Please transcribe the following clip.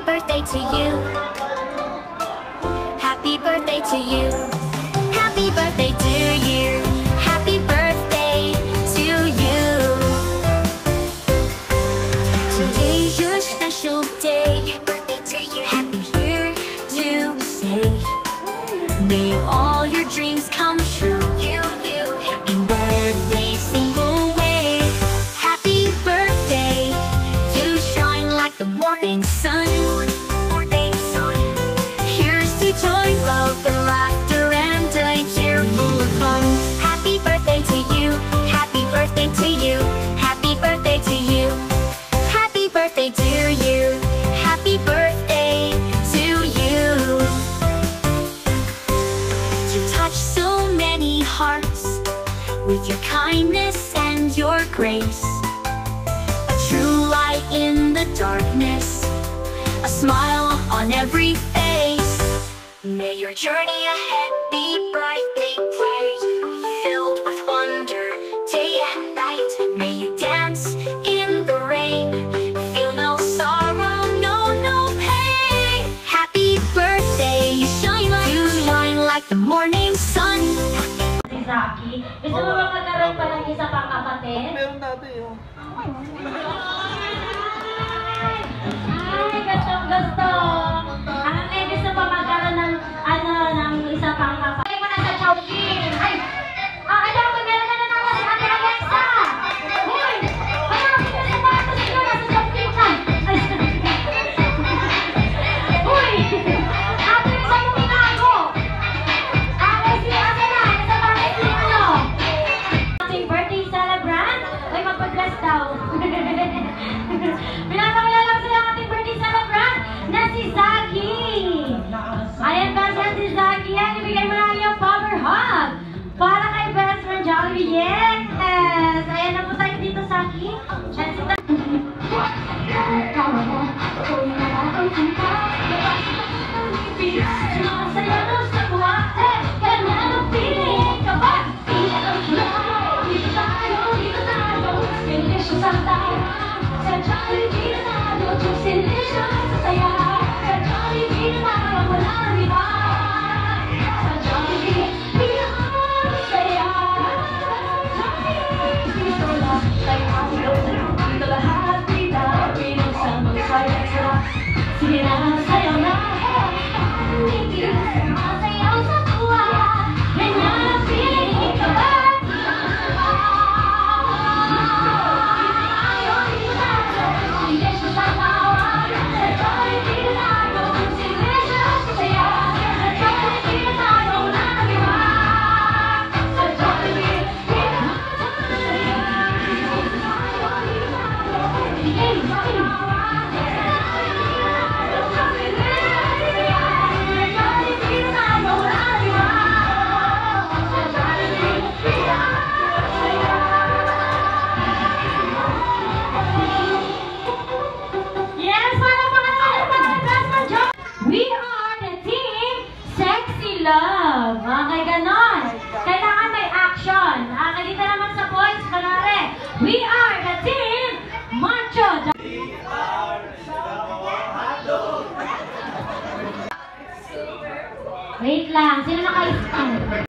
birthday to you. Happy birthday to you. Happy birthday to you. Happy birthday to you. Today's your special day. Birthday to you. Happy birthday. May all your dreams come true. Happy birthday, single way. Happy birthday. You shine like the morning sun. Here's to joy, love, and laughter, and a year full of fun. Happy birthday to you. Happy birthday to you. Happy birthday to you. Happy birthday to you. Happy birthday to you. You touch so many hearts with your kindness and your grace. A true light in the darkness, a smile on every face. May your journey ahead be bright, filled with wonder, day and night. May you dance in the rain, feel no sorrow, no pain. Happy birthday, you shine like the morning sun. Si Zaki, gusto mo ba magkaroon pa ng isa pang kapatid? Meron dati yun. Ay, gusto. Ang gusto pa magkaroon ng ng isa pang kapatid. Ay, mo na sa Chowking. Ay, alam ko, meron na naman si Ate Alexa. Hoy, malapit na sa bato sila, nasa Chowking ka. Hoy, ate, saan mo binago? Ate, si Ate na, nasa bahay si ano? Ating birthday celebrant? Ay, magpa-dress daw. Pinapakilala ko sila ating birthday celebrant na si Zaki. Ayan ba siya si Zaki? Yan, ibigay mo lang yung power hug para kay best friend Jollibee. Yes! Ayan na po tayo dito, Zaki. Yan si Zaki. Sige na, sayo na. Masayaw sa tuwa. Ganyan ang feeling ka ba? Ayaw, di na. Sinesyo sa tawa. Sa Jollibee na tayo. Sinesyo sa saya. Sa Jollibee na tayo nagawa. Sa Jollibee, di na. We are the team Sexy Love. Okay, ganon. Kailangan may action. Dito naman sa boys, panare. We are the team Macho. Wait lang. Sino naka-stand?